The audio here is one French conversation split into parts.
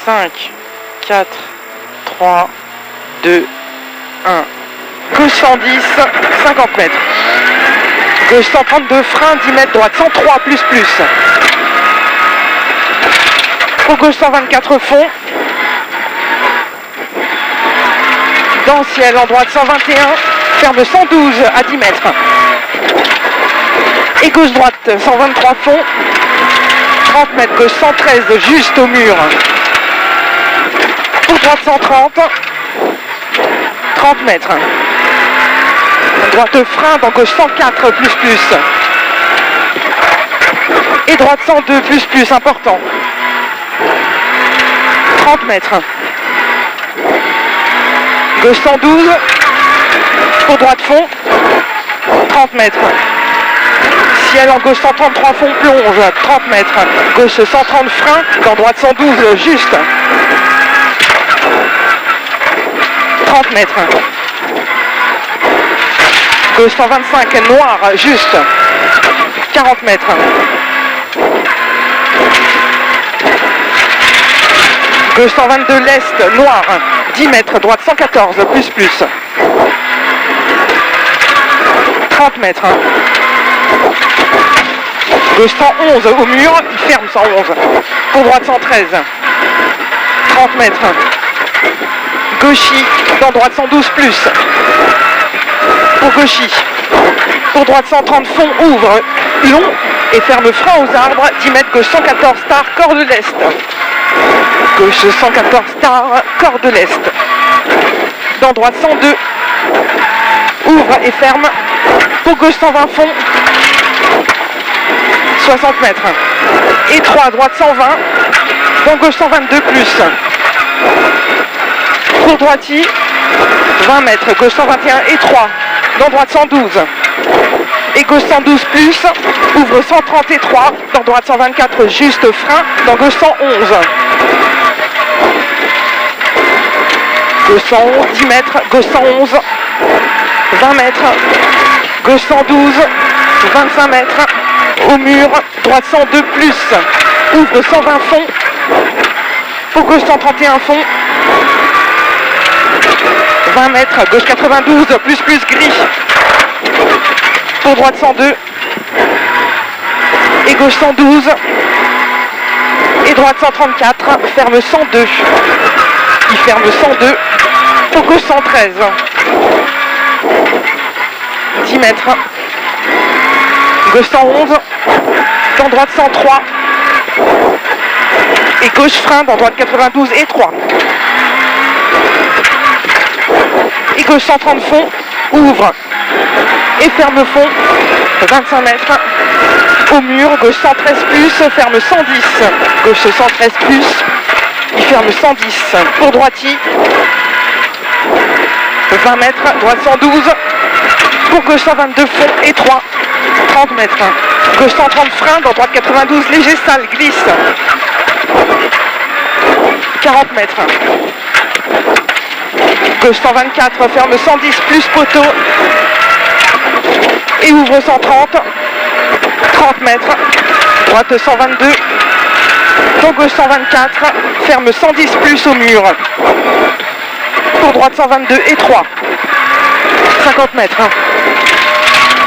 5, 4, 3, 2, 1. Gauche 110, 50 mètres. Gauche 132, frein, 10 mètres, droite 103, plus. Pour gauche 124, fond. Dans le ciel, en droite 121, ferme 112 à 10 mètres. Et gauche-droite 123, fond. 30 mètres, gauche 113, juste au mur. Pour droite 130, 30 mètres. Droite frein, dans gauche 104, plus. Et droite 102, plus, important. 30 mètres. Gauche 112, pour droite fond, 30 mètres. Ciel en gauche 133, fond plonge, 30 mètres. Gauche 130, frein, dans droite 112, juste. 30 mètres. Gauche 125, noir, juste. 40 mètres. Gauche 122, l'est, noir, 10 mètres, droite 114, plus. 30 mètres. Gauche 111, au mur, il ferme 111. Pour droite 113. 30 mètres. Gauchy, dans droite 112, plus. Pour gauchy. Pour droite 130, fond, ouvre, long, et ferme frein aux arbres, 10 mètres, gauche 114, star, corps de l'est. Gauche 114, star, corps de l'est. Dans droite 102, ouvre et ferme. Pour gauche 120, fond, 60 mètres. Et 3, droite 120, dans gauche 122, plus. Pour droiti, 20 mètres, gauche 121 et 3, dans droite 112. Et gauche 112, plus, ouvre 130 et 3, dans droite 124, juste frein, dans gauche 111. Gauche 111, 10 mètres, gauche 111, 20 mètres, gauche 112, 25 mètres, au mur, droite 102, plus, ouvre 120, fond, pour gauche 131, fond, 20 mètres, gauche 92, plus, gris, pour droite 102, et gauche 112, et droite 134, ferme 102, il ferme 102, pour gauche 113, 10 mètres, gauche 111, dans droite 103, et gauche frein, dans droite 92 et 3. Et gauche 130, fond, ouvre, et ferme fond, 25 mètres, au mur, gauche 113 plus, ferme 110, gauche 113 plus, il ferme 110, pour droiti, 20 mètres, droite 112, pour gauche 122, fond et 3, 30 mètres, gauche 130, frein, dans droite 92, léger sale, glisse, 40 mètres, gauche 124, ferme 110, plus poteau, et ouvre 130, 30 mètres, droite 122, pour gauche 124, ferme 110 plus au mur, pour droite 122 et 3, 50 mètres,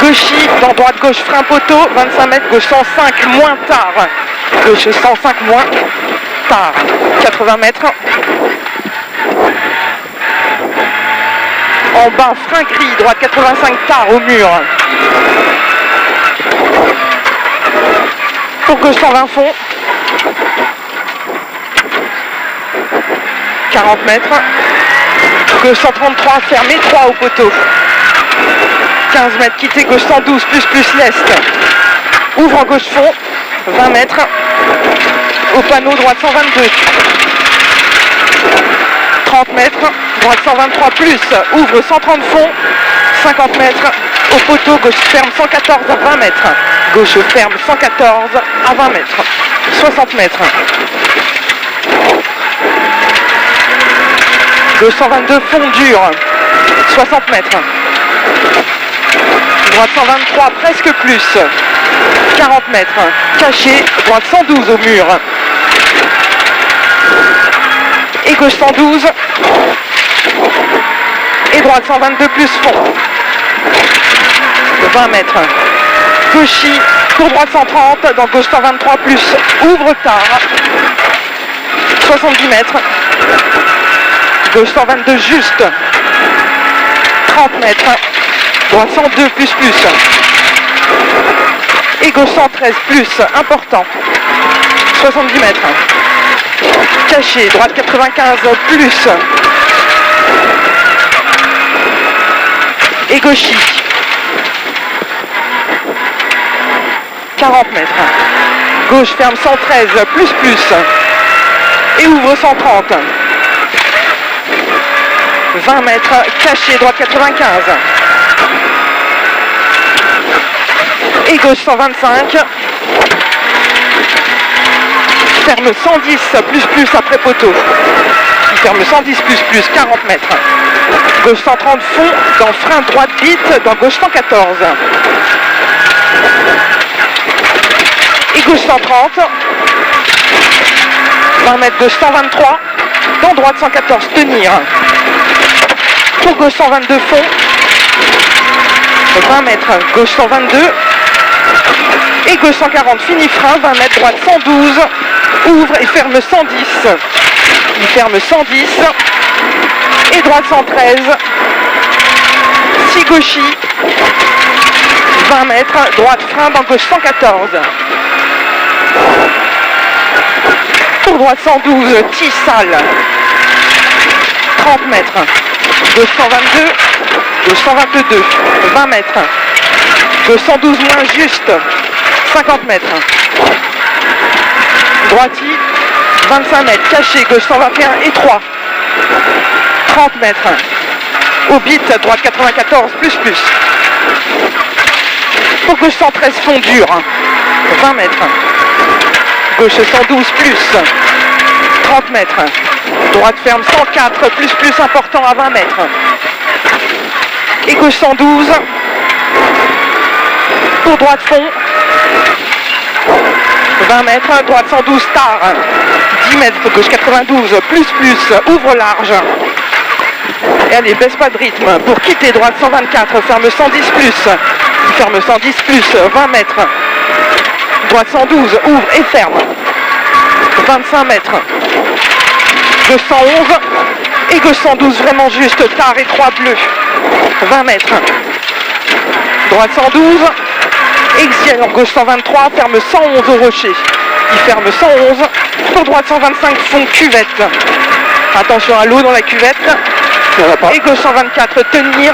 gauchy, dans droite gauche frein poteau, 25 mètres, gauche 105, moins tard, gauche 105, moins tard, 80 mètres, en bas, frein gris, droite 85, tard au mur. Pour gauche 120, fond. 40 mètres. Gauche 133, fermé, 3 au poteau. 15 mètres, quitté, gauche 112, plus l'est. Ouvre en gauche fond, 20 mètres. Au panneau, droite 122. 30 mètres, droite 123 plus, ouvre 130 fond, 50 mètres, au poteau, gauche ferme 114 à 20 mètres, gauche ferme 114 à 20 mètres, 60 mètres, gauche 122 fond dur, 60 mètres, droite 123 presque plus, 40 mètres, caché, droite 112 au mur, Et gauche 112. Et droite 122 plus fond. 20 mètres. Gauchy, tour droite 130, dans gauche 123 plus ouvre tard. 70 mètres. Gauche 122 juste. 30 mètres. Droite 102 plus. Et gauche 113 plus, important. 70 mètres. Caché, droite 95 plus. Et gauchy. 40 mètres. Gauche ferme 113 plus. Et ouvre 130. 20 mètres, caché, droite 95. Et gauche 125. Ferme 110 plus après poteau. Il ferme 110 plus, 40 mètres. Gauche 130 fond, dans frein droite vite, dans gauche 114. Et gauche 130. 20 mètres, gauche 123. Dans droite 114, tenir. Pour gauche 122 fond. 20 mètres, gauche 122. Et gauche 140, fini frein, 20 mètres, droite 112. Ouvre et ferme 110. Il ferme 110. Et droite 113. 6 gauchy. 20 mètres, droite frein, dans gauche 114. Pour droite 112, Tissal. 30 mètres. Gauche 122. Gauche 122. 20 mètres. Gauche 112 moins juste. 50 mètres. Droiti. 25 mètres. Caché. Gauche 121 et 3. 30 mètres. Au bit, droite 94 plus. Pour gauche 113 fond dur. 20 mètres. Gauche 112 plus. 30 mètres. Droite ferme 104 plus important à 20 mètres. Et gauche 112. Pour droite fond. 20 mètres. Droite 112 tard. 10 mètres. Gauche 92 plus. Ouvre large. Et allez, baisse pas de rythme. Pour quitter droite 124. Ferme 110 plus. Il ferme 110 plus. 20 mètres. Droite 112. Ouvre et ferme. 25 mètres. Gauche 111 et gauche 112 vraiment juste, tard et 3 bleus. 20 mètres. Droite 112 et ciel en gauche 123, ferme 111 au rocher. Il ferme 111. Pour droite 125 fond cuvette. Attention à l'eau dans la cuvette. Et gauche 124 tenir.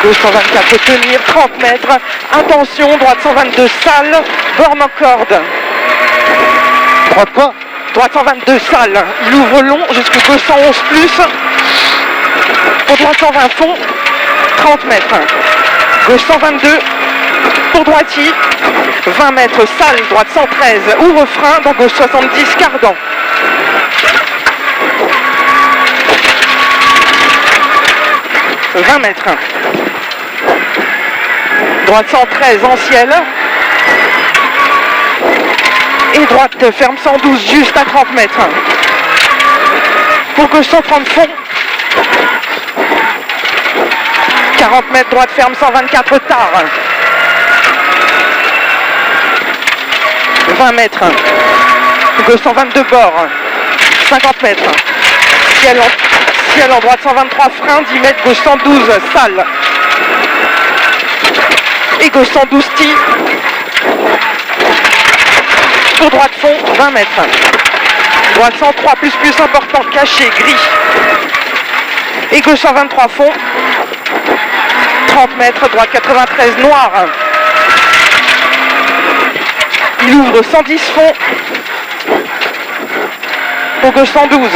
Gauche 124 tenir, 30 mètres. Attention, droite 122 salle, borne en corde. Droite quoi? Droite 122 salle, il ouvre long jusqu'au gauche 111 plus. Pour droite 120 fond, 30 mètres. Gauche 122, pour droitier, 20 mètres salle, droite 113, ouvre frein, dans gauche 70, cardan. « 20 mètres. Droite 113 en ciel. Et droite ferme 112 juste à 30 mètres. Pour gauche 130 fond. 40 mètres, droite ferme 124 tard. 20 mètres. Gauche 122 bord. 50 mètres. Ciel en droite 123 frein, 10 mètres, gauche 112 salle. Et gauche 112 ti. Pour droite fond, 20 mètres. Droite 103 plus important, caché, gris. Et gauche 123 fond. 30 mètres, droite 93 noir. Il ouvre 110 fond. Pour gauche 112.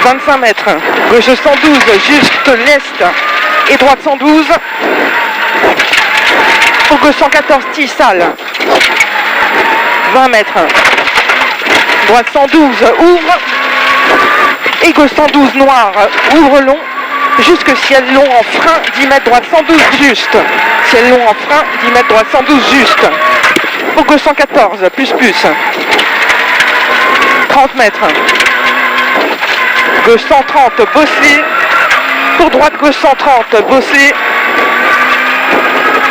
25 mètres. Gauche 112, juste l'est. Et droite 112. Pour gauche 114, Tissal. 20 mètres. Droite 112, ouvre. Et gauche 112, noir, ouvre long. Jusque ciel long en frein, 10 mètres, droite 112, juste. Ciel long en frein, 10 mètres, droite 112, juste. Pour gauche 114, plus. 30 30 mètres. Gauche 130, Bosselet. Pour droite, gauche 130, Bosselet.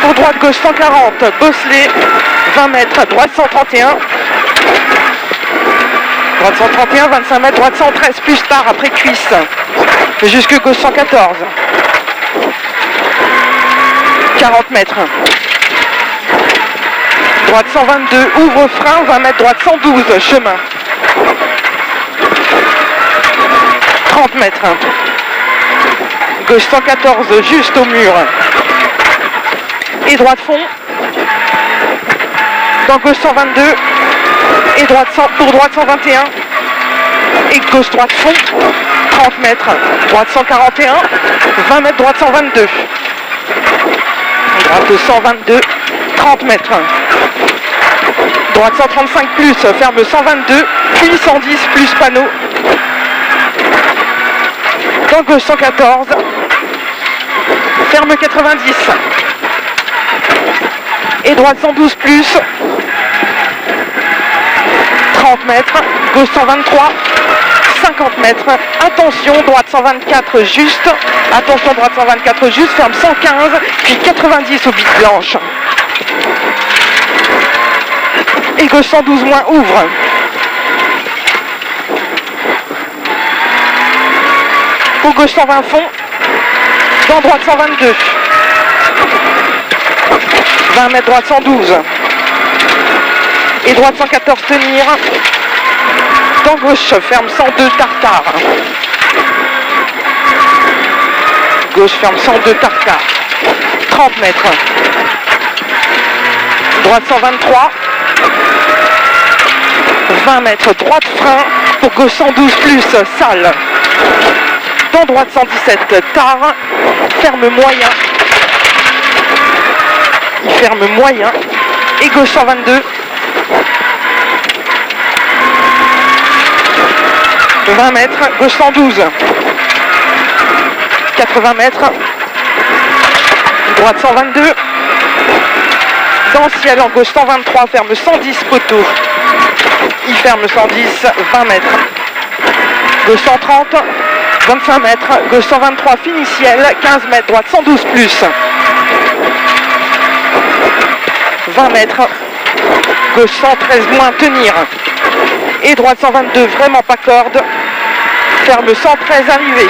Pour droite, gauche 140, Bosselet. 20 mètres, droite 131. Droite 131, 25 mètres, droite 113, plus tard, après cuisse. Jusque gauche 114. 40 mètres. Droite 122, ouvre frein, 20 mètres, droite 112, chemin. 30 mètres. Gauche 114, juste au mur. Et droite fond. Dans gauche 122. Et droite 100, pour droite 121. Et gauche droite fond. 30 mètres. Droite 141. 20 mètres, droite 122. Droite 122. 30 mètres. Droite 135 plus, ferme 122, puis 110 plus panneau. Dans gauche 114, ferme 90. Et droite 112 plus, 30 mètres, gauche 123, 50 mètres. Attention, droite 124 juste, attention droite 124 juste, ferme 115, puis 90 aux bites blanches. Et gauche 112 moins, ouvre. Pour gauche 120 fond. Dans droite 122. 20 mètres, droite 112. Et droite 114 tenir. Dans gauche, ferme 102 tartare. Gauche ferme 102 tartare. 30 mètres. Droite 123. 20 mètres, droite frein, pour gauche 112 plus, salle. Dans droite 117, tard, ferme moyen. Il ferme moyen. Et gauche 122. 20 mètres, gauche 112. 80 mètres. Droite 122. Dans le ciel en gauche 123, ferme 110 poteaux. Il ferme 110, 20 mètres. Gauche 130, 25 mètres. Gauche 123, fini ciel, 15 mètres. Droite 112 plus. 20 mètres. Gauche 113 moins, tenir. Et droite 122, vraiment pas corde. Ferme 113, arrivé.